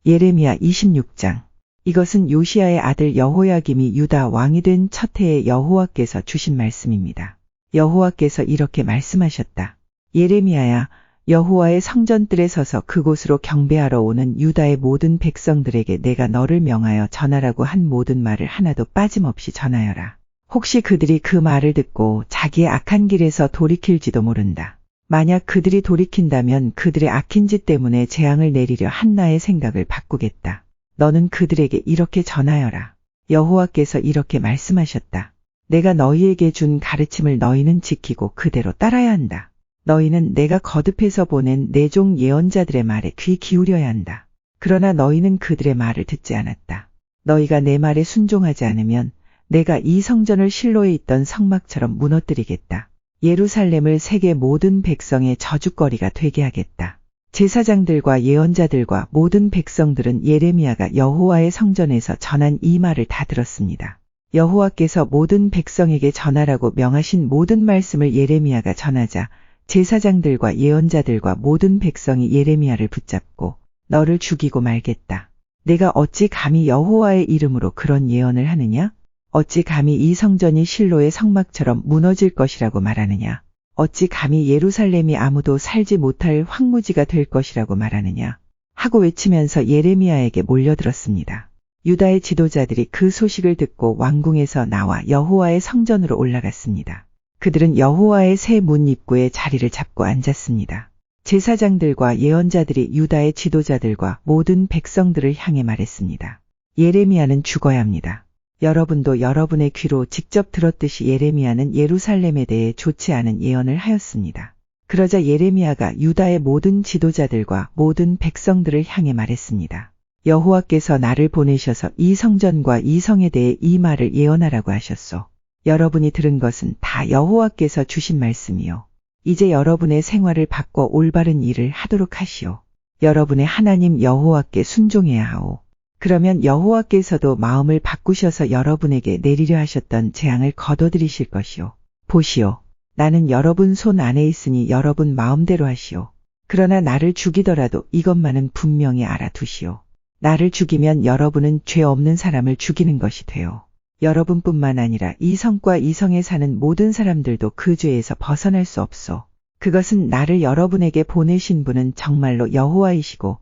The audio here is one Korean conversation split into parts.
예레미야 26장. 이것은 요시야의 아들 여호야김이 유다 왕이 된 첫 해에 여호와께서 주신 말씀입니다. 여호와께서 이렇게 말씀하셨다. 예레미야야, 여호와의 성전뜰에 서서 그곳으로 경배하러 오는 유다의 모든 백성들에게 내가 너를 명하여 전하라고 한 모든 말을 하나도 빠짐없이 전하여라. 혹시 그들이 그 말을 듣고 자기의 악한 길에서 돌이킬지도 모른다. 만약 그들이 돌이킨다면 그들의 악한 짓 때문에 재앙을 내리려 한나의 생각을 바꾸겠다. 너는 그들에게 이렇게 전하여라. 여호와께서 이렇게 말씀하셨다. 내가 너희에게 준 가르침을 너희는 지키고 그대로 따라야 한다. 너희는 내가 거듭해서 보낸 내 종 예언자들의 말에 귀 기울여야 한다. 그러나 너희는 그들의 말을 듣지 않았다. 너희가 내 말에 순종하지 않으면 내가 이 성전을 실로에 있던 성막처럼 무너뜨리겠다. 예루살렘을 세계 모든 백성의 저주거리가 되게 하겠다. 제사장들과 예언자들과 모든 백성들은 예레미야가 여호와의 성전에서 전한 이 말을 다 들었습니다. 여호와께서 모든 백성에게 전하라고 명하신 모든 말씀을 예레미야가 전하자 제사장들과 예언자들과 모든 백성이 예레미야를 붙잡고 너를 죽이고 말겠다. 내가 어찌 감히 여호와의 이름으로 그런 예언을 하느냐? 어찌 감히 이 성전이 실로의 성막처럼 무너질 것이라고 말하느냐? 어찌 감히 예루살렘이 아무도 살지 못할 황무지가 될 것이라고 말하느냐? 하고 외치면서 예레미야에게 몰려들었습니다. 유다의 지도자들이 그 소식을 듣고 왕궁에서 나와 여호와의 성전으로 올라갔습니다. 그들은 여호와의 새 문 입구에 자리를 잡고 앉았습니다. 제사장들과 예언자들이 유다의 지도자들과 모든 백성들을 향해 말했습니다. 예레미야는 죽어야 합니다. 여러분도 여러분의 귀로 직접 들었듯이 예레미야는 예루살렘에 대해 좋지 않은 예언을 하였습니다. 그러자 예레미야가 유다의 모든 지도자들과 모든 백성들을 향해 말했습니다. 여호와께서 나를 보내셔서 이 성전과 이 성에 대해 이 말을 예언하라고 하셨소. 여러분이 들은 것은 다 여호와께서 주신 말씀이요. 이제 여러분의 생활을 바꿔 올바른 일을 하도록 하시오. 여러분의 하나님 여호와께 순종해야 하오. 그러면 여호와께서도 마음을 바꾸셔서 여러분에게 내리려 하셨던 재앙을 거둬들이실 것이오. 보시오. 나는 여러분 손 안에 있으니 여러분 마음대로 하시오. 그러나 나를 죽이더라도 이것만은 분명히 알아두시오. 나를 죽이면 여러분은 죄 없는 사람을 죽이는 것이 돼요. 여러분뿐만 아니라 이 성과 이 성에 사는 모든 사람들도 그 죄에서 벗어날 수 없소. 그것은 나를 여러분에게 보내신 분은 정말로 여호와이시고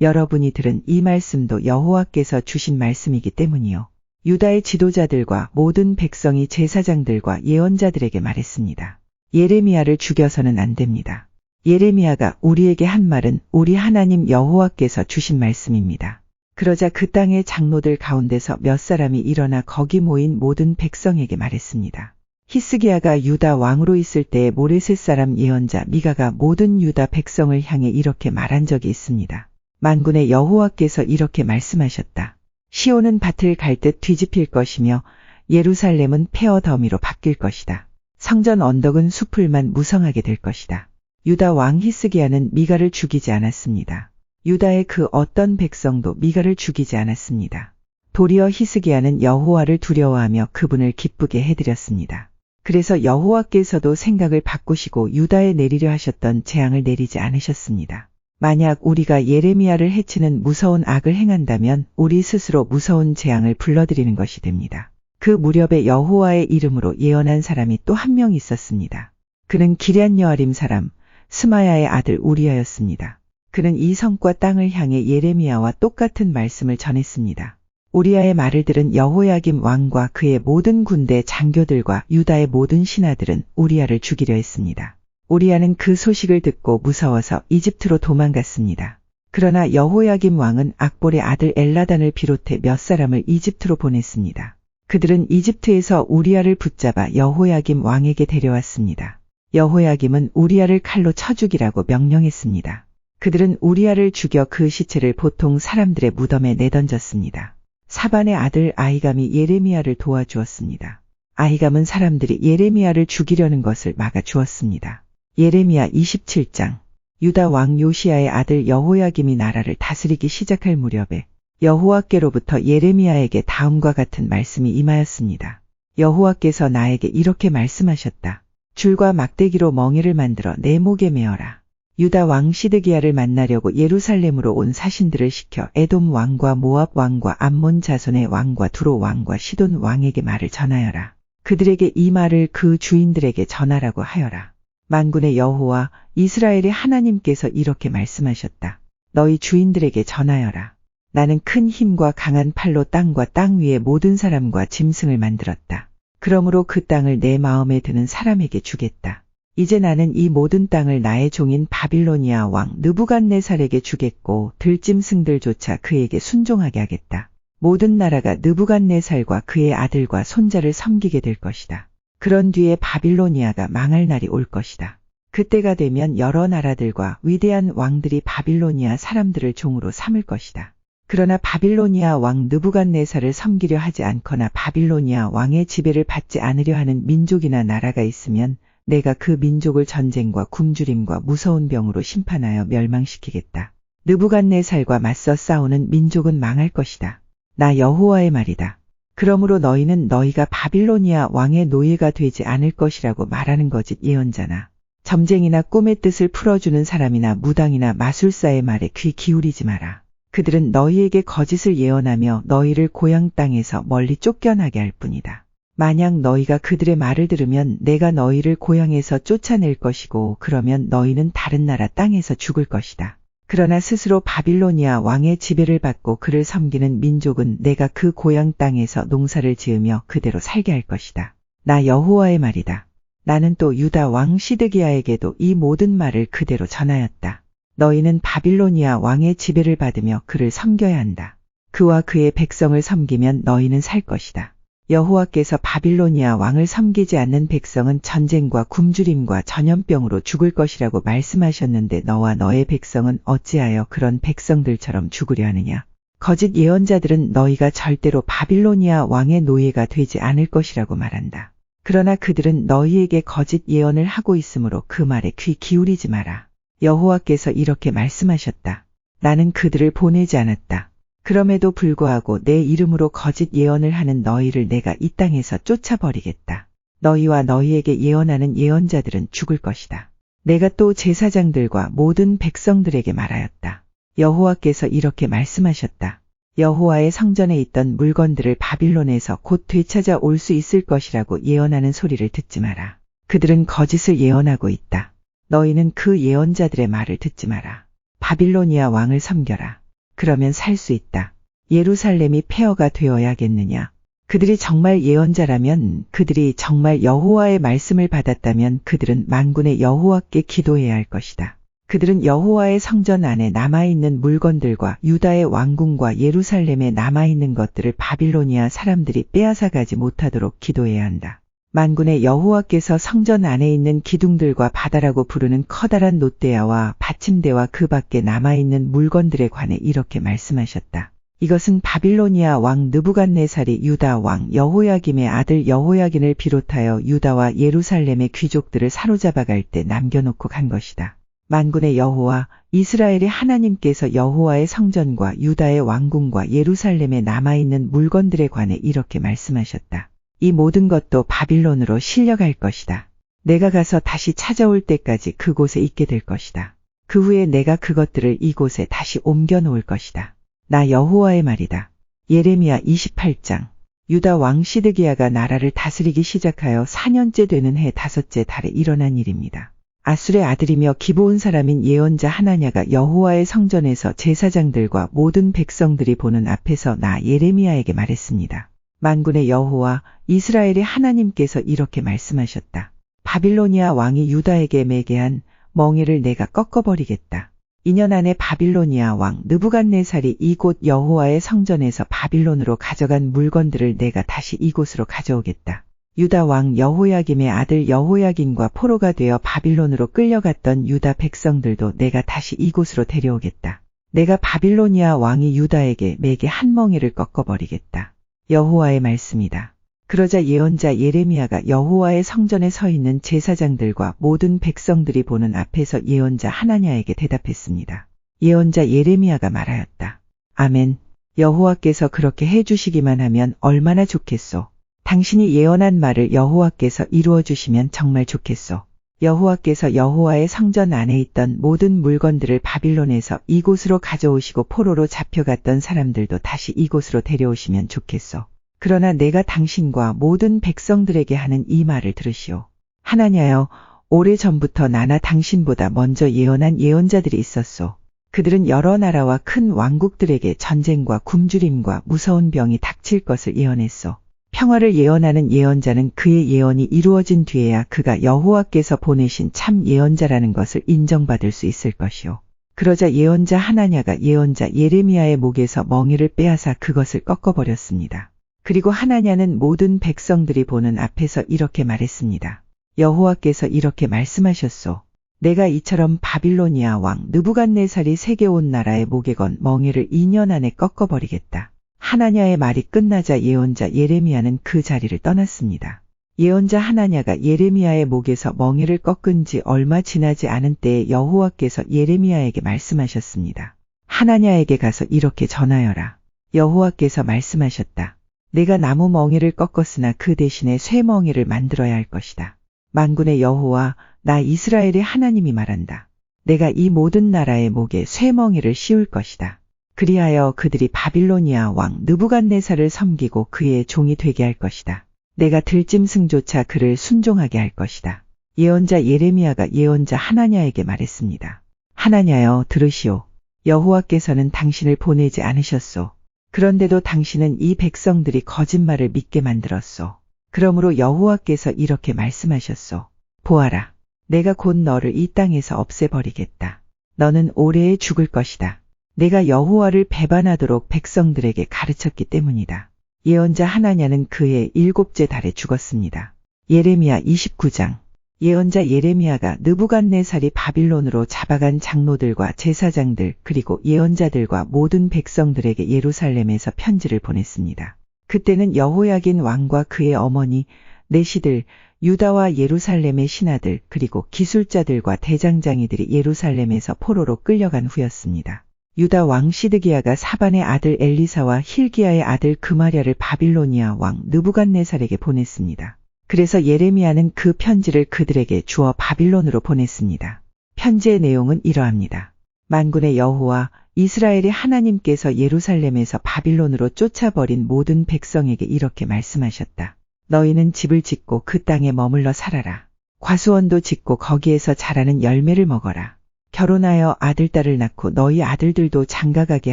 여러분이 들은 이 말씀도 여호와께서 주신 말씀이기 때문이요. 유다의 지도자들과 모든 백성이 제사장들과 예언자들에게 말했습니다. 예레미야를 죽여서는 안 됩니다. 예레미야가 우리에게 한 말은 우리 하나님 여호와께서 주신 말씀입니다. 그러자 그 땅의 장로들 가운데서 몇 사람이 일어나 거기 모인 모든 백성에게 말했습니다. 히스기야가 유다 왕으로 있을 때에 모레셋 사람 예언자 미가가 모든 유다 백성을 향해 이렇게 말한 적이 있습니다. 만군의 여호와께서 이렇게 말씀하셨다. 시온은 밭을 갈듯 뒤집힐 것이며 예루살렘은 폐허 더미로 바뀔 것이다. 성전 언덕은 수풀만 무성하게 될 것이다. 유다 왕 히스기야는 미가를 죽이지 않았습니다. 유다의 그 어떤 백성도 미가를 죽이지 않았습니다. 도리어 히스기야는 여호와를 두려워하며 그분을 기쁘게 해드렸습니다. 그래서 여호와께서도 생각을 바꾸시고 유다에 내리려 하셨던 재앙을 내리지 않으셨습니다. 만약 우리가 예레미야를 해치는 무서운 악을 행한다면 우리 스스로 무서운 재앙을 불러들이는 것이 됩니다. 그 무렵에 여호와의 이름으로 예언한 사람이 또 한 명 있었습니다. 그는 기럇 여아림 사람 스마야의 아들 우리야였습니다. 그는 이 성과 땅을 향해 예레미야와 똑같은 말씀을 전했습니다. 우리야의 말을 들은 여호야김 왕과 그의 모든 군대 장교들과 유다의 모든 신하들은 우리야를 죽이려 했습니다. 우리야는 그 소식을 듣고 무서워서 이집트로 도망갔습니다. 그러나 여호야김 왕은 악볼의 아들 엘라단을 비롯해 몇 사람을 이집트로 보냈습니다. 그들은 이집트에서 우리야를 붙잡아 여호야김 왕에게 데려왔습니다. 여호야김은 우리야를 칼로 쳐 죽이라고 명령했습니다. 그들은 우리야를 죽여 그 시체를 보통 사람들의 무덤에 내던졌습니다. 사반의 아들 아히감이 예레미야를 도와주었습니다. 아히감은 사람들이 예레미야를 죽이려는 것을 막아주었습니다. 예레미야 27장. 유다 왕 요시야의 아들 여호야김이 나라를 다스리기 시작할 무렵에 여호와께로부터 예레미야에게 다음과 같은 말씀이 임하였습니다. 여호와께서 나에게 이렇게 말씀하셨다. 줄과 막대기로 멍에를 만들어 내 목에 메어라. 유다 왕 시드기야를 만나려고 예루살렘으로 온 사신들을 시켜 에돔 왕과 모압 왕과 암몬 자손의 왕과 두로 왕과 시돈 왕에게 말을 전하여라. 그들에게 이 말을 그 주인들에게 전하라고 하여라. 만군의 여호와 이스라엘의 하나님께서 이렇게 말씀하셨다. 너희 주인들에게 전하여라. 나는 큰 힘과 강한 팔로 땅과 땅 위의 모든 사람과 짐승을 만들었다. 그러므로 그 땅을 내 마음에 드는 사람에게 주겠다. 이제 나는 이 모든 땅을 나의 종인 바빌로니아 왕 느부갓네살에게 주겠고 들짐승들조차 그에게 순종하게 하겠다. 모든 나라가 느부갓네살과 그의 아들과 손자를 섬기게 될 것이다. 그런 뒤에 바빌로니아가 망할 날이 올 것이다. 그때가 되면 여러 나라들과 위대한 왕들이 바빌로니아 사람들을 종으로 삼을 것이다. 그러나 바빌로니아 왕 느부갓네살을 섬기려 하지 않거나 바빌로니아 왕의 지배를 받지 않으려 하는 민족이나 나라가 있으면 내가 그 민족을 전쟁과 굶주림과 무서운 병으로 심판하여 멸망시키겠다. 느부갓네살과 맞서 싸우는 민족은 망할 것이다. 나 여호와의 말이다. 그러므로 너희는 너희가 바빌로니아 왕의 노예가 되지 않을 것이라고 말하는 거짓 예언자나 점쟁이나 꿈의 뜻을 풀어주는 사람이나 무당이나 마술사의 말에 귀 기울이지 마라. 그들은 너희에게 거짓을 예언하며 너희를 고향 땅에서 멀리 쫓겨나게 할 뿐이다. 만약 너희가 그들의 말을 들으면 내가 너희를 고향에서 쫓아낼 것이고 그러면 너희는 다른 나라 땅에서 죽을 것이다. 그러나 스스로 바빌로니아 왕의 지배를 받고 그를 섬기는 민족은 내가 그 고향 땅에서 농사를 지으며 그대로 살게 할 것이다. 나 여호와의 말이다. 나는 또 유다 왕 시드기야에게도 이 모든 말을 그대로 전하였다. 너희는 바빌로니아 왕의 지배를 받으며 그를 섬겨야 한다. 그와 그의 백성을 섬기면 너희는 살 것이다. 여호와께서 바빌로니아 왕을 섬기지 않는 백성은 전쟁과 굶주림과 전염병으로 죽을 것이라고 말씀하셨는데 너와 너의 백성은 어찌하여 그런 백성들처럼 죽으려 하느냐. 거짓 예언자들은 너희가 절대로 바빌로니아 왕의 노예가 되지 않을 것이라고 말한다. 그러나 그들은 너희에게 거짓 예언을 하고 있으므로 그 말에 귀 기울이지 마라. 여호와께서 이렇게 말씀하셨다. 나는 그들을 보내지 않았다. 그럼에도 불구하고 내 이름으로 거짓 예언을 하는 너희를 내가 이 땅에서 쫓아버리겠다. 너희와 너희에게 예언하는 예언자들은 죽을 것이다. 내가 또 제사장들과 모든 백성들에게 말하였다. 여호와께서 이렇게 말씀하셨다. 여호와의 성전에 있던 물건들을 바빌론에서 곧 되찾아 올 수 있을 것이라고 예언하는 소리를 듣지 마라. 그들은 거짓을 예언하고 있다. 너희는 그 예언자들의 말을 듣지 마라. 바빌로니아 왕을 섬겨라. 그러면 살 수 있다. 예루살렘이 폐허가 되어야겠느냐. 그들이 정말 예언자라면, 그들이 정말 여호와의 말씀을 받았다면 그들은 만군의 여호와께 기도해야 할 것이다. 그들은 여호와의 성전 안에 남아있는 물건들과 유다의 왕궁과 예루살렘에 남아있는 것들을 바빌로니아 사람들이 빼앗아가지 못하도록 기도해야 한다. 만군의 여호와께서 성전 안에 있는 기둥들과 바다라고 부르는 커다란 놋대야와 받침대와 그 밖에 남아있는 물건들에 관해 이렇게 말씀하셨다. 이것은 바빌로니아 왕 느부갓네살이 유다 왕 여호야김의 아들 여호야긴을 비롯하여 유다와 예루살렘의 귀족들을 사로잡아갈 때 남겨놓고 간 것이다. 만군의 여호와 이스라엘의 하나님께서 여호와의 성전과 유다의 왕궁과 예루살렘에 남아있는 물건들에 관해 이렇게 말씀하셨다. 이 모든 것도 바빌론으로 실려갈 것이다. 내가 가서 다시 찾아올 때까지 그곳에 있게 될 것이다. 그 후에 내가 그것들을 이곳에 다시 옮겨 놓을 것이다. 나 여호와의 말이다. 예레미야 28장. 유다 왕 시드기야가 나라를 다스리기 시작하여 4년째 되는 해 5째 달에 일어난 일입니다. 아술의 아들이며 기브온 사람인 예언자 하나냐가 여호와의 성전에서 제사장들과 모든 백성들이 보는 앞에서 나 예레미야에게 말했습니다. 만군의 여호와 이스라엘의 하나님께서 이렇게 말씀하셨다. 바빌로니아 왕이 유다에게 매개한 멍에를 내가 꺾어버리겠다. 2년 안에 바빌로니아 왕 느부갓네살이 이곳 여호와의 성전에서 바빌론으로 가져간 물건들을 내가 다시 이곳으로 가져오겠다. 유다 왕 여호야김의 아들 여호야긴과 포로가 되어 바빌론으로 끌려갔던 유다 백성들도 내가 다시 이곳으로 데려오겠다. 내가 바빌로니아 왕이 유다에게 매개 한 멍에를 꺾어버리겠다. 여호와의 말씀이다. 그러자 예언자 예레미야가 여호와의 성전에 서 있는 제사장들과 모든 백성들이 보는 앞에서 예언자 하나냐에게 대답했습니다. 예언자 예레미야가 말하였다. 아멘. 여호와께서 그렇게 해주시기만 하면 얼마나 좋겠소. 당신이 예언한 말을 여호와께서 이루어 주시면 정말 좋겠소. 여호와께서 여호와의 성전 안에 있던 모든 물건들을 바빌론에서 이곳으로 가져오시고 포로로 잡혀갔던 사람들도 다시 이곳으로 데려오시면 좋겠소. 그러나 내가 당신과 모든 백성들에게 하는 이 말을 들으시오. 하나님이여, 오래전부터 나나 당신보다 먼저 예언한 예언자들이 있었소. 그들은 여러 나라와 큰 왕국들에게 전쟁과 굶주림과 무서운 병이 닥칠 것을 예언했소. 평화를 예언하는 예언자는 그의 예언이 이루어진 뒤에야 그가 여호와께서 보내신 참 예언자라는 것을 인정받을 수 있을 것이오. 그러자 예언자 하나냐가 예언자 예레미야의 목에서 멍에를 빼앗아 그것을 꺾어버렸습니다. 그리고 하나냐는 모든 백성들이 보는 앞에서 이렇게 말했습니다. 여호와께서 이렇게 말씀하셨소. 내가 이처럼 바빌로니아 왕 느부갓네살이 세계 온 나라의 목에 건 멍에를 2년 안에 꺾어버리겠다. 하나냐의 말이 끝나자 예언자 예레미야는 그 자리를 떠났습니다. 예언자 하나냐가 예레미야의 목에서 멍에를 꺾은 지 얼마 지나지 않은 때에 여호와께서 예레미야에게 말씀하셨습니다. 하나냐에게 가서 이렇게 전하여라. 여호와께서 말씀하셨다. 내가 나무 멍에를 꺾었으나 그 대신에 쇠 멍에를 만들어야 할 것이다. 만군의 여호와 나 이스라엘의 하나님이 말한다. 내가 이 모든 나라의 목에 쇠 멍에를 씌울 것이다. 그리하여 그들이 바빌로니아 왕 느부갓네살을 섬기고 그의 종이 되게 할 것이다. 내가 들짐승조차 그를 순종하게 할 것이다. 예언자 예레미야가 예언자 하나냐에게 말했습니다. 하나냐여 들으시오. 여호와께서는 당신을 보내지 않으셨소. 그런데도 당신은 이 백성들이 거짓말을 믿게 만들었소. 그러므로 여호와께서 이렇게 말씀하셨소. 보아라. 내가 곧 너를 이 땅에서 없애버리겠다. 너는 오래에 죽을 것이다. 내가 여호와를 배반하도록 백성들에게 가르쳤기 때문이다. 예언자 하나냐는 그의 7째 달에 죽었습니다. 예레미야 29장. 예언자 예레미야가 느부갓네살이 바빌론으로 잡아간 장로들과 제사장들 그리고 예언자들과 모든 백성들에게 예루살렘에서 편지를 보냈습니다. 그때는 여호야긴 왕과 그의 어머니, 내시들, 유다와 예루살렘의 신하들 그리고 기술자들과 대장장이들이 예루살렘에서 포로로 끌려간 후였습니다. 유다 왕 시드기야가 사반의 아들 엘리사와 힐기야의 아들 그마랴를 바빌로니아 왕 느부갓네살에게 보냈습니다. 그래서 예레미야는 그 편지를 그들에게 주어 바빌론으로 보냈습니다. 편지의 내용은 이러합니다. 만군의 여호와 이스라엘의 하나님께서 예루살렘에서 바빌론으로 쫓아버린 모든 백성에게 이렇게 말씀하셨다. 너희는 집을 짓고 그 땅에 머물러 살아라. 과수원도 짓고 거기에서 자라는 열매를 먹어라. 결혼하여 아들, 딸을 낳고 너희 아들들도 장가가게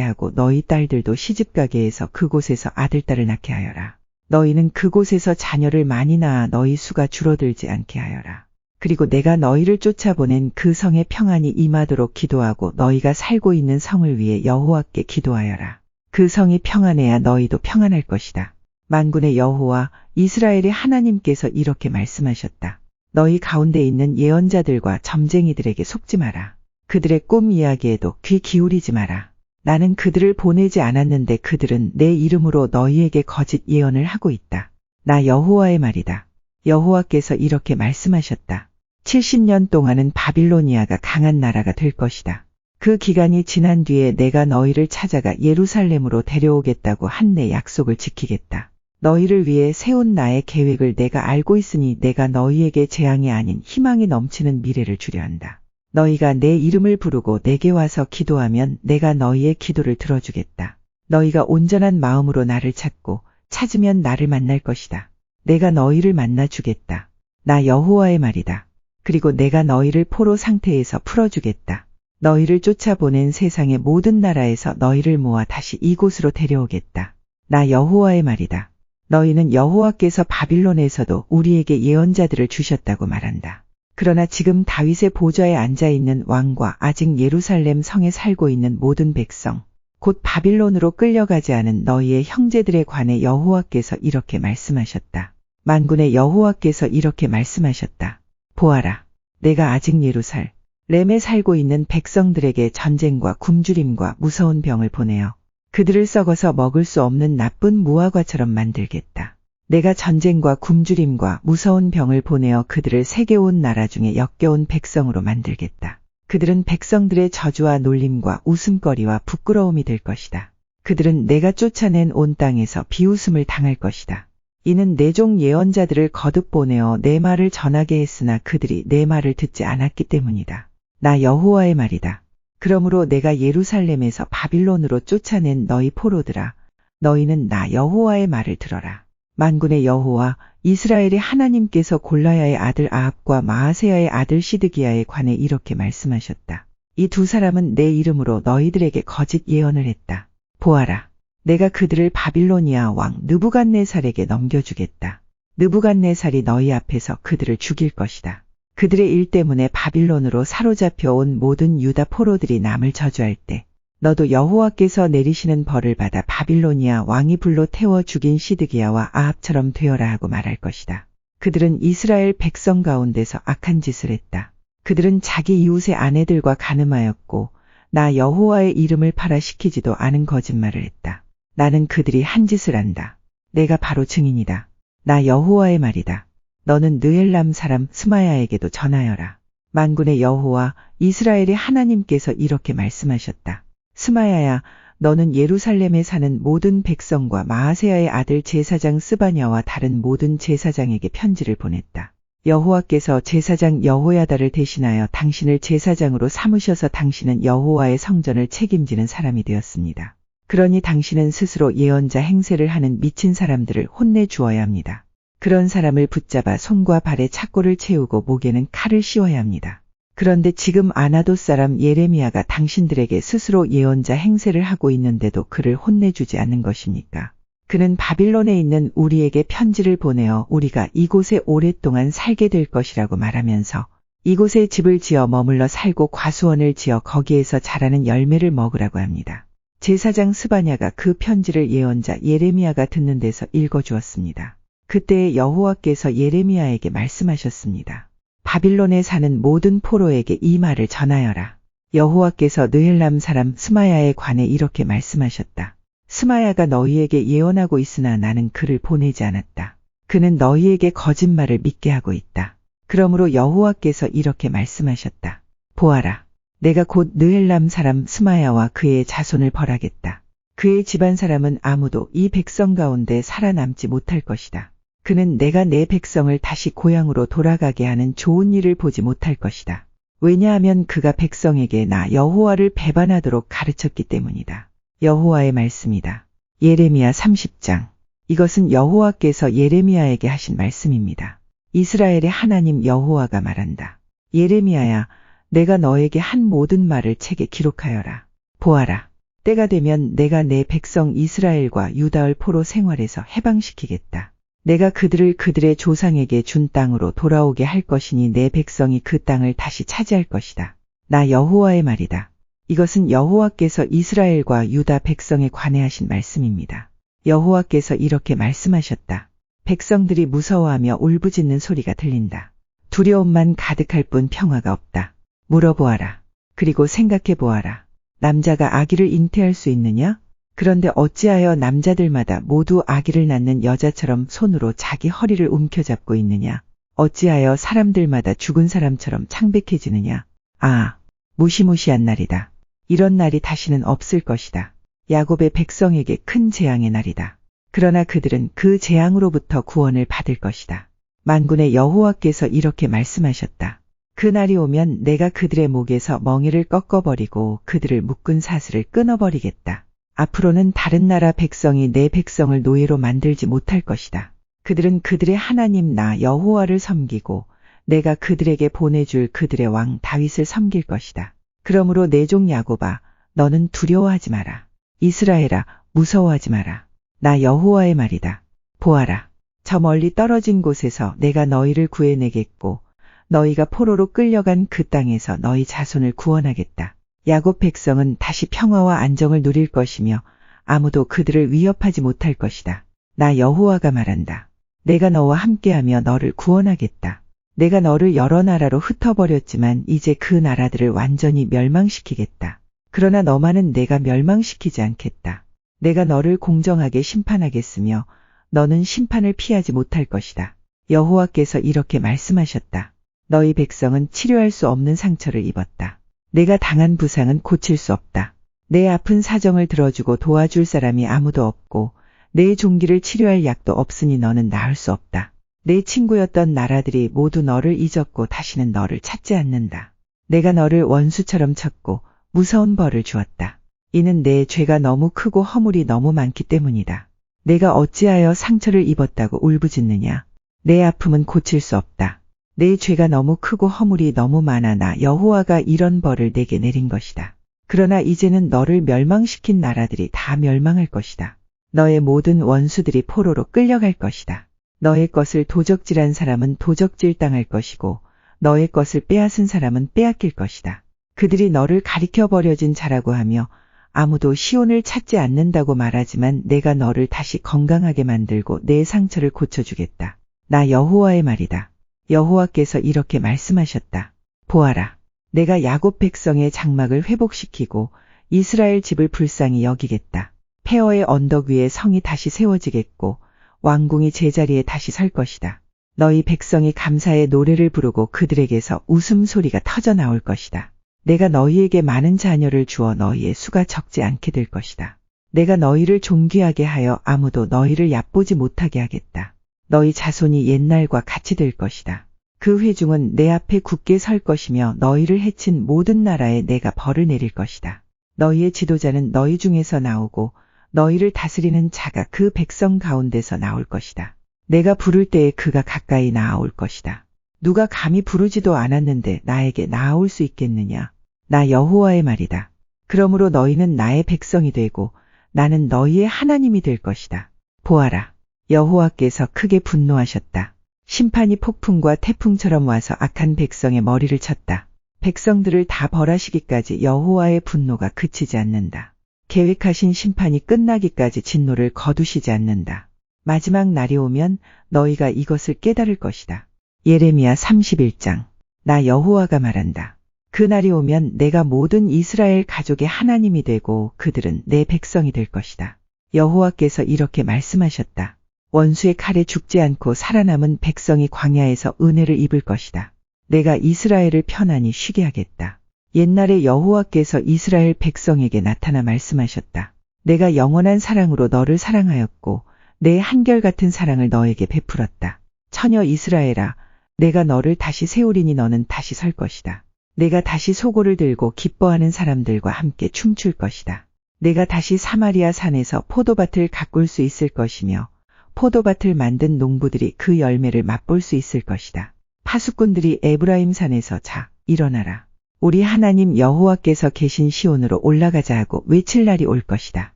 하고 너희 딸들도 시집가게 해서 그곳에서 아들, 딸을 낳게 하여라. 너희는 그곳에서 자녀를 많이 낳아 너희 수가 줄어들지 않게 하여라. 그리고 내가 너희를 쫓아보낸 그 성에 평안이 임하도록 기도하고 너희가 살고 있는 성을 위해 여호와께 기도하여라. 그 성이 평안해야 너희도 평안할 것이다. 만군의 여호와 이스라엘의 하나님께서 이렇게 말씀하셨다. 너희 가운데 있는 예언자들과 점쟁이들에게 속지 마라. 그들의 꿈 이야기에도 귀 기울이지 마라. 나는 그들을 보내지 않았는데 그들은 내 이름으로 너희에게 거짓 예언을 하고 있다. 나 여호와의 말이다. 여호와께서 이렇게 말씀하셨다. 70년 동안은 바빌로니아가 강한 나라가 될 것이다. 그 기간이 지난 뒤에 내가 너희를 찾아가 예루살렘으로 데려오겠다고 한 내 약속을 지키겠다. 너희를 위해 세운 나의 계획을 내가 알고 있으니 내가 너희에게 재앙이 아닌 희망이 넘치는 미래를 주려 한다. 너희가 내 이름을 부르고 내게 와서 기도하면 내가 너희의 기도를 들어주겠다. 너희가 온전한 마음으로 나를 찾고 찾으면 나를 만날 것이다. 내가 너희를 만나 주겠다. 나 여호와의 말이다. 그리고 내가 너희를 포로 상태에서 풀어주겠다. 너희를 쫓아보낸 세상의 모든 나라에서 너희를 모아 다시 이곳으로 데려오겠다. 나 여호와의 말이다. 너희는 여호와께서 바빌론에서도 우리에게 예언자들을 주셨다고 말한다. 그러나 지금 다윗의 보좌에 앉아있는 왕과 아직 예루살렘 성에 살고 있는 모든 백성, 곧 바빌론으로 끌려가지 않은 너희의 형제들에 관해 여호와께서 이렇게 말씀하셨다. 만군의 여호와께서 이렇게 말씀하셨다. 보아라, 내가 아직 예루살렘에 살고 있는 백성들에게 전쟁과 굶주림과 무서운 병을 보내어 그들을 썩어서 먹을 수 없는 나쁜 무화과처럼 만들겠다. 내가 전쟁과 굶주림과 무서운 병을 보내어 그들을 세계 온 나라 중에 역겨운 백성으로 만들겠다. 그들은 백성들의 저주와 놀림과 웃음거리와 부끄러움이 될 것이다. 그들은 내가 쫓아낸 온 땅에서 비웃음을 당할 것이다. 이는 내 종 예언자들을 거듭 보내어 내 말을 전하게 했으나 그들이 내 말을 듣지 않았기 때문이다. 나 여호와의 말이다. 그러므로 내가 예루살렘에서 바빌론으로 쫓아낸 너희 포로들아, 너희는 나 여호와의 말을 들어라. 만군의 여호와 이스라엘의 하나님께서 골라야의 아들 아합과 마아세야의 아들 시드기야에 관해 이렇게 말씀하셨다. 이 두 사람은 내 이름으로 너희들에게 거짓 예언을 했다. 보아라. 내가 그들을 바빌로니아 왕 느부갓네살에게 넘겨주겠다. 느부갓네살이 너희 앞에서 그들을 죽일 것이다. 그들의 일 때문에 바빌론으로 사로잡혀 온 모든 유다 포로들이 남을 저주할 때 너도 여호와께서 내리시는 벌을 받아 바빌로니아 왕이 불로 태워 죽인 시드기야와 아합처럼 되어라 하고 말할 것이다. 그들은 이스라엘 백성 가운데서 악한 짓을 했다. 그들은 자기 이웃의 아내들과 간음하였고 나 여호와의 이름을 팔아시키지도 않은 거짓말을 했다. 나는 그들이 한 짓을 안다. 내가 바로 증인이다. 나 여호와의 말이다. 너는 느엘람 사람 스마야에게도 전하여라. 만군의 여호와 이스라엘의 하나님께서 이렇게 말씀하셨다. 스마야야, 너는 예루살렘에 사는 모든 백성과 마아세야의 아들 제사장 스바냐와 다른 모든 제사장에게 편지를 보냈다. 여호와께서 제사장 여호야다를 대신하여 당신을 제사장으로 삼으셔서 당신은 여호와의 성전을 책임지는 사람이 되었습니다. 그러니 당신은 스스로 예언자 행세를 하는 미친 사람들을 혼내 주어야 합니다. 그런 사람을 붙잡아 손과 발에 착고를 채우고 목에는 칼을 씌워야 합니다. 그런데 지금 아나돗 사람 예레미야가 당신들에게 스스로 예언자 행세를 하고 있는데도 그를 혼내주지 않는 것입니까? 그는 바빌론에 있는 우리에게 편지를 보내어 우리가 이곳에 오랫동안 살게 될 것이라고 말하면서 이곳에 집을 지어 머물러 살고 과수원을 지어 거기에서 자라는 열매를 먹으라고 합니다. 제사장 스바냐가 그 편지를 예언자 예레미야가 듣는 데서 읽어주었습니다. 그때 여호와께서 예레미야에게 말씀하셨습니다. 바빌론에 사는 모든 포로에게 이 말을 전하여라. 여호와께서 느헬람 사람 스마야에 관해 이렇게 말씀하셨다. 스마야가 너희에게 예언하고 있으나 나는 그를 보내지 않았다. 그는 너희에게 거짓말을 믿게 하고 있다. 그러므로 여호와께서 이렇게 말씀하셨다. 보아라. 내가 곧 느헬람 사람 스마야와 그의 자손을 벌하겠다. 그의 집안 사람은 아무도 이 백성 가운데 살아남지 못할 것이다. 그는 내가 내 백성을 다시 고향으로 돌아가게 하는 좋은 일을 보지 못할 것이다. 왜냐하면 그가 백성에게 나 여호와를 배반하도록 가르쳤기 때문이다. 여호와의 말씀이다. 예레미야 30장. 이것은 여호와께서 예레미야에게 하신 말씀입니다. 이스라엘의 하나님 여호와가 말한다. 예레미야야, 내가 너에게 한 모든 말을 책에 기록하여라. 보아라. 때가 되면 내가 내 백성 이스라엘과 유다을 포로 생활에서 해방시키겠다. 내가 그들을 그들의 조상에게 준 땅으로 돌아오게 할 것이니 내 백성이 그 땅을 다시 차지할 것이다. 나 여호와의 말이다. 이것은 여호와께서 이스라엘과 유다 백성에 관해 하신 말씀입니다. 여호와께서 이렇게 말씀하셨다. 백성들이 무서워하며 울부짖는 소리가 들린다. 두려움만 가득할 뿐 평화가 없다. 물어보아라. 그리고 생각해 보아라. 남자가 아기를 잉태할 수 있느냐? 그런데 어찌하여 남자들마다 모두 아기를 낳는 여자처럼 손으로 자기 허리를 움켜잡고 있느냐? 어찌하여 사람들마다 죽은 사람처럼 창백해지느냐? 아, 무시무시한 날이다. 이런 날이 다시는 없을 것이다. 야곱의 백성에게 큰 재앙의 날이다. 그러나 그들은 그 재앙으로부터 구원을 받을 것이다. 만군의 여호와께서 이렇게 말씀하셨다. 그 날이 오면 내가 그들의 목에서 멍에를 꺾어버리고 그들을 묶은 사슬을 끊어버리겠다. 앞으로는 다른 나라 백성이 내 백성을 노예로 만들지 못할 것이다. 그들은 그들의 하나님 나 여호와를 섬기고 내가 그들에게 보내줄 그들의 왕 다윗을 섬길 것이다. 그러므로 내 종 야곱아, 너는 두려워하지 마라. 이스라엘아, 무서워하지 마라. 나 여호와의 말이다. 보아라. 저 멀리 떨어진 곳에서 내가 너희를 구해내겠고 너희가 포로로 끌려간 그 땅에서 너희 자손을 구원하겠다. 야곱 백성은 다시 평화와 안정을 누릴 것이며 아무도 그들을 위협하지 못할 것이다. 나 여호와가 말한다. 내가 너와 함께하며 너를 구원하겠다. 내가 너를 여러 나라로 흩어버렸지만 이제 그 나라들을 완전히 멸망시키겠다. 그러나 너만은 내가 멸망시키지 않겠다. 내가 너를 공정하게 심판하겠으며 너는 심판을 피하지 못할 것이다. 여호와께서 이렇게 말씀하셨다. 너희 백성은 치료할 수 없는 상처를 입었다. 내가 당한 부상은 고칠 수 없다. 내 아픈 사정을 들어주고 도와줄 사람이 아무도 없고 내 종기를 치료할 약도 없으니 너는 나을 수 없다. 내 친구였던 나라들이 모두 너를 잊었고 다시는 너를 찾지 않는다. 내가 너를 원수처럼 쳤고 무서운 벌을 주었다. 이는 내 죄가 너무 크고 허물이 너무 많기 때문이다. 내가 어찌하여 상처를 입었다고 울부짖느냐. 내 아픔은 고칠 수 없다. 내 죄가 너무 크고 허물이 너무 많아 나 여호와가 이런 벌을 내게 내린 것이다. 그러나 이제는 너를 멸망시킨 나라들이 다 멸망할 것이다. 너의 모든 원수들이 포로로 끌려갈 것이다. 너의 것을 도적질한 사람은 도적질 당할 것이고 너의 것을 빼앗은 사람은 빼앗길 것이다. 그들이 너를 가리켜 버려진 자라고 하며 아무도 시온을 찾지 않는다고 말하지만 내가 너를 다시 건강하게 만들고 내 상처를 고쳐주겠다. 나 여호와의 말이다. 여호와께서 이렇게 말씀하셨다. 보아라. 내가 야곱 백성의 장막을 회복시키고 이스라엘 집을 불쌍히 여기겠다. 페어의 언덕 위에 성이 다시 세워지겠고 왕궁이 제자리에 다시 설 것이다. 너희 백성이 감사의 노래를 부르고 그들에게서 웃음소리가 터져 나올 것이다. 내가 너희에게 많은 자녀를 주어 너희의 수가 적지 않게 될 것이다. 내가 너희를 존귀하게 하여 아무도 너희를 얕보지 못하게 하겠다. 너희 자손이 옛날과 같이 될 것이다. 그 회중은 내 앞에 굳게 설 것이며 너희를 해친 모든 나라에 내가 벌을 내릴 것이다. 너희의 지도자는 너희 중에서 나오고 너희를 다스리는 자가 그 백성 가운데서 나올 것이다. 내가 부를 때에 그가 가까이 나아올 것이다. 누가 감히 부르지도 않았는데 나에게 나아올 수 있겠느냐. 나 여호와의 말이다. 그러므로 너희는 나의 백성이 되고 나는 너희의 하나님이 될 것이다. 보아라. 여호와께서 크게 분노하셨다. 심판이 폭풍과 태풍처럼 와서 악한 백성의 머리를 쳤다. 백성들을 다 벌하시기까지 여호와의 분노가 그치지 않는다. 계획하신 심판이 끝나기까지 진노를 거두시지 않는다. 마지막 날이 오면 너희가 이것을 깨달을 것이다. 예레미야 31장. 나 여호와가 말한다. 그 날이 오면 내가 모든 이스라엘 가족의 하나님이 되고 그들은 내 백성이 될 것이다. 여호와께서 이렇게 말씀하셨다. 원수의 칼에 죽지 않고 살아남은 백성이 광야에서 은혜를 입을 것이다. 내가 이스라엘을 편안히 쉬게 하겠다. 옛날에 여호와께서 이스라엘 백성에게 나타나 말씀하셨다. 내가 영원한 사랑으로 너를 사랑하였고 내 한결같은 사랑을 너에게 베풀었다. 처녀 이스라엘아, 내가 너를 다시 세우리니 너는 다시 설 것이다. 내가 다시 소고를 들고 기뻐하는 사람들과 함께 춤출 것이다. 내가 다시 사마리아 산에서 포도밭을 가꿀 수 있을 것이며 포도밭을 만든 농부들이 그 열매를 맛볼 수 있을 것이다. 파수꾼들이 에브라임 산에서 자, 일어나라. 우리 하나님 여호와께서 계신 시온으로 올라가자 하고 외칠 날이 올 것이다.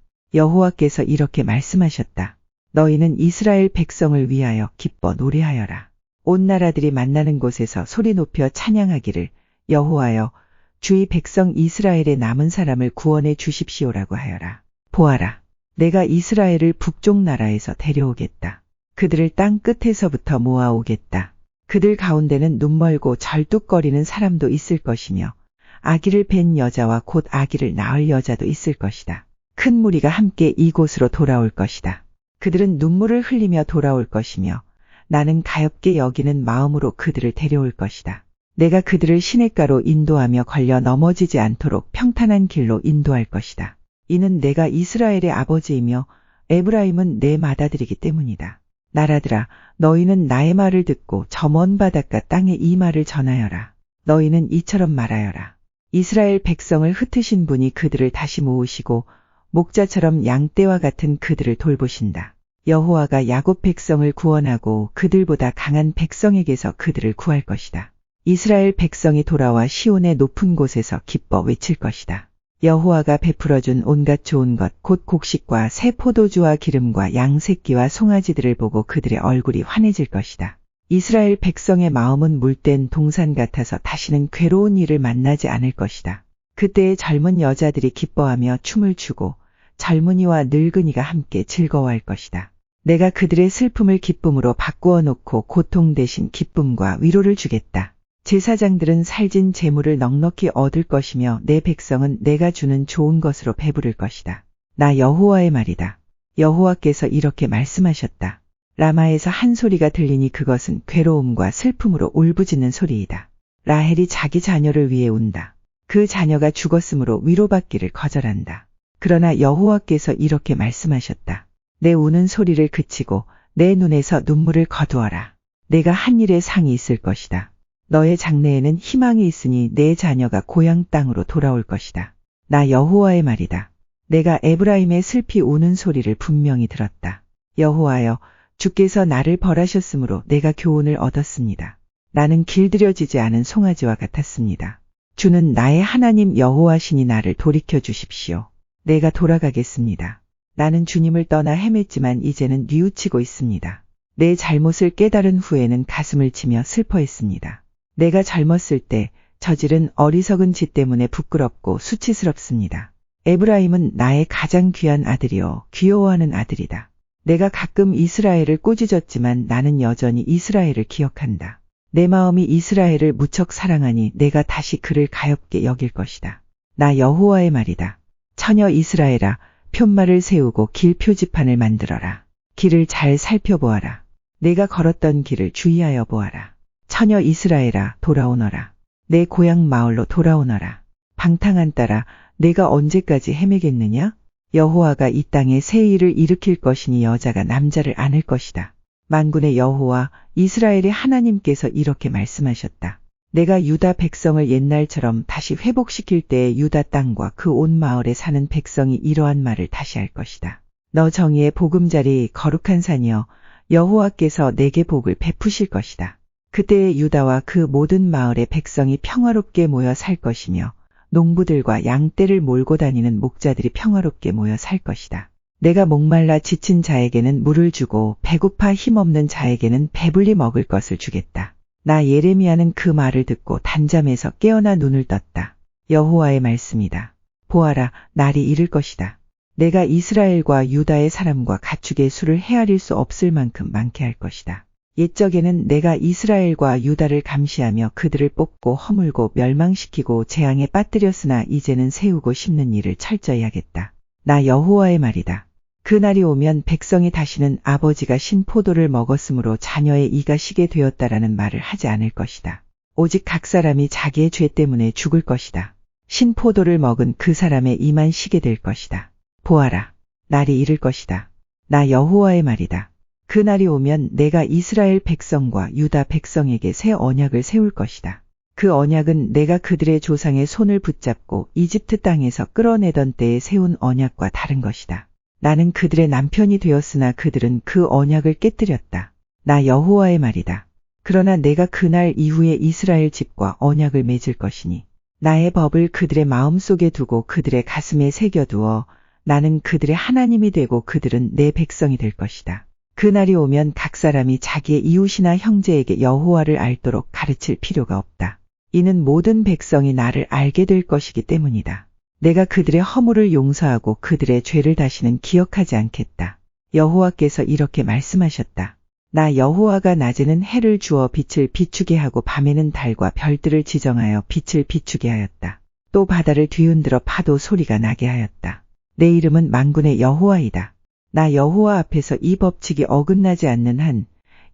여호와께서 이렇게 말씀하셨다. 너희는 이스라엘 백성을 위하여 기뻐 노래하여라. 온 나라들이 만나는 곳에서 소리 높여 찬양하기를 여호와여 주의 백성 이스라엘의 남은 사람을 구원해 주십시오라고 하여라. 보아라. 내가 이스라엘을 북쪽 나라에서 데려오겠다. 그들을 땅 끝에서부터 모아오겠다. 그들 가운데는 눈멀고 절뚝거리는 사람도 있을 것이며 아기를 뵌 여자와 곧 아기를 낳을 여자도 있을 것이다. 큰 무리가 함께 이곳으로 돌아올 것이다. 그들은 눈물을 흘리며 돌아올 것이며 나는 가엾게 여기는 마음으로 그들을 데려올 것이다. 내가 그들을 시냇가로 인도하며 걸려 넘어지지 않도록 평탄한 길로 인도할 것이다. 이는 내가 이스라엘의 아버지이며 에브라임은 내 맏아들이기 때문이다. 나라들아, 너희는 나의 말을 듣고 저 먼 바닷가 땅에 이 말을 전하여라. 너희는 이처럼 말하여라. 이스라엘 백성을 흩으신 분이 그들을 다시 모으시고 목자처럼 양떼와 같은 그들을 돌보신다. 여호와가 야곱 백성을 구원하고 그들보다 강한 백성에게서 그들을 구할 것이다. 이스라엘 백성이 돌아와 시온의 높은 곳에서 기뻐 외칠 것이다. 여호와가 베풀어준 온갖 좋은 것 곧 곡식과 새 포도주와 기름과 양 새끼와 송아지들을 보고 그들의 얼굴이 환해질 것이다. 이스라엘 백성의 마음은 물된 동산 같아서 다시는 괴로운 일을 만나지 않을 것이다. 그때의 젊은 여자들이 기뻐하며 춤을 추고 젊은이와 늙은이가 함께 즐거워할 것이다. 내가 그들의 슬픔을 기쁨으로 바꾸어 놓고 고통 대신 기쁨과 위로를 주겠다. 제사장들은 살진 재물을 넉넉히 얻을 것이며 내 백성은 내가 주는 좋은 것으로 배부를 것이다. 나 여호와의 말이다. 여호와께서 이렇게 말씀하셨다. 라마에서 한 소리가 들리니 그것은 괴로움과 슬픔으로 울부짖는 소리이다. 라헬이 자기 자녀를 위해 운다. 그 자녀가 죽었으므로 위로받기를 거절한다. 그러나 여호와께서 이렇게 말씀하셨다. 내 우는 소리를 그치고 내 눈에서 눈물을 거두어라. 내가 한 일에 상이 있을 것이다. 너의 장래에는 희망이 있으니 내 자녀가 고향 땅으로 돌아올 것이다. 나 여호와의 말이다. 내가 에브라임의 슬피 우는 소리를 분명히 들었다. 여호와여, 주께서 나를 벌하셨으므로 내가 교훈을 얻었습니다. 나는 길들여지지 않은 송아지와 같았습니다. 주는 나의 하나님 여호와시니 나를 돌이켜 주십시오. 내가 돌아가겠습니다. 나는 주님을 떠나 헤맸지만 이제는 뉘우치고 있습니다. 내 잘못을 깨달은 후에는 가슴을 치며 슬퍼했습니다. 내가 젊었을 때 저지른 어리석은 짓 때문에 부끄럽고 수치스럽습니다. 에브라임은 나의 가장 귀한 아들이요 귀여워하는 아들이다. 내가 가끔 이스라엘을 꾸짖었지만 나는 여전히 이스라엘을 기억한다. 내 마음이 이스라엘을 무척 사랑하니 내가 다시 그를 가엾게 여길 것이다. 나 여호와의 말이다. 처녀 이스라엘아, 푯말을 세우고 길 표지판을 만들어라. 길을 잘 살펴보아라. 내가 걸었던 길을 주의하여 보아라. 처녀 이스라엘아, 돌아오너라. 내 고향 마을로 돌아오너라. 방탕한 딸아, 내가 언제까지 헤매겠느냐? 여호와가 이 땅에 새 일을 일으킬 것이니 여자가 남자를 안을 것이다. 만군의 여호와 이스라엘의 하나님께서 이렇게 말씀하셨다. 내가 유다 백성을 옛날처럼 다시 회복시킬 때에 유다 땅과 그 온 마을에 사는 백성이 이러한 말을 다시 할 것이다. 너 정의의 보금자리 거룩한 산이여, 여호와께서 내게 복을 베푸실 것이다. 그때에 유다와 그 모든 마을의 백성이 평화롭게 모여 살 것이며 농부들과 양떼를 몰고 다니는 목자들이 평화롭게 모여 살 것이다. 내가 목말라 지친 자에게는 물을 주고 배고파 힘없는 자에게는 배불리 먹을 것을 주겠다. 나 예레미야는 그 말을 듣고 단잠에서 깨어나 눈을 떴다. 여호와의 말씀이다. 보아라, 날이 이를 것이다. 내가 이스라엘과 유다의 사람과 가축의 수를 헤아릴 수 없을 만큼 많게 할 것이다. 옛적에는 내가 이스라엘과 유다를 감시하며 그들을 뽑고 허물고 멸망시키고 재앙에 빠뜨렸으나 이제는 세우고 심는 일을 철저히 하겠다. 나 여호와의 말이다. 그날이 오면 백성이 다시는 아버지가 신 포도를 먹었으므로 자녀의 이가 시게 되었다라는 말을 하지 않을 것이다. 오직 각 사람이 자기의 죄 때문에 죽을 것이다. 신 포도를 먹은 그 사람의 이만 시게 될 것이다. 보아라, 날이 이를 것이다. 나 여호와의 말이다. 그날이 오면 내가 이스라엘 백성과 유다 백성에게 새 언약을 세울 것이다. 그 언약은 내가 그들의 조상의 손을 붙잡고 이집트 땅에서 끌어내던 때에 세운 언약과 다른 것이다. 나는 그들의 남편이 되었으나 그들은 그 언약을 깨뜨렸다. 나 여호와의 말이다. 그러나 내가 그날 이후에 이스라엘 집과 언약을 맺을 것이니 나의 법을 그들의 마음속에 두고 그들의 가슴에 새겨두어 나는 그들의 하나님이 되고 그들은 내 백성이 될 것이다. 그날이 오면 각 사람이 자기의 이웃이나 형제에게 여호와를 알도록 가르칠 필요가 없다. 이는 모든 백성이 나를 알게 될 것이기 때문이다. 내가 그들의 허물을 용서하고 그들의 죄를 다시는 기억하지 않겠다. 여호와께서 이렇게 말씀하셨다. 나 여호와가 낮에는 해를 주어 빛을 비추게 하고 밤에는 달과 별들을 지정하여 빛을 비추게 하였다. 또 바다를 뒤흔들어 파도 소리가 나게 하였다. 내 이름은 만군의 여호와이다. 나 여호와 앞에서 이 법칙이 어긋나지 않는 한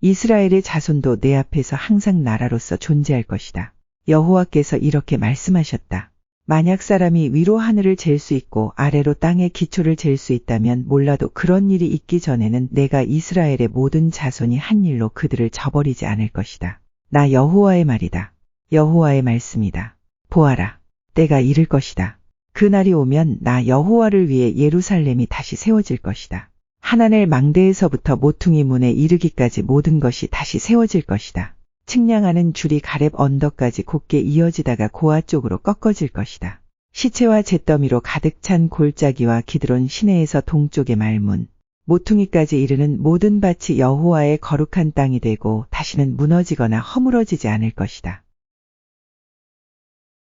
이스라엘의 자손도 내 앞에서 항상 나라로서 존재할 것이다. 여호와께서 이렇게 말씀하셨다. 만약 사람이 위로 하늘을 잴 수 있고 아래로 땅의 기초를 잴 수 있다면 몰라도 그런 일이 있기 전에는 내가 이스라엘의 모든 자손이 한 일로 그들을 저버리지 않을 것이다. 나 여호와의 말이다. 여호와의 말씀이다. 보아라, 때가 이를 것이다. 그날이 오면 나 여호와를 위해 예루살렘이 다시 세워질 것이다. 하나넬 망대에서부터 모퉁이 문에 이르기까지 모든 것이 다시 세워질 것이다. 측량하는 줄이 가렙 언덕까지 곧게 이어지다가 고아 쪽으로 꺾어질 것이다. 시체와 잿더미로 가득 찬 골짜기와 기드론 시내에서 동쪽의 말문, 모퉁이까지 이르는 모든 밭이 여호와의 거룩한 땅이 되고 다시는 무너지거나 허물어지지 않을 것이다.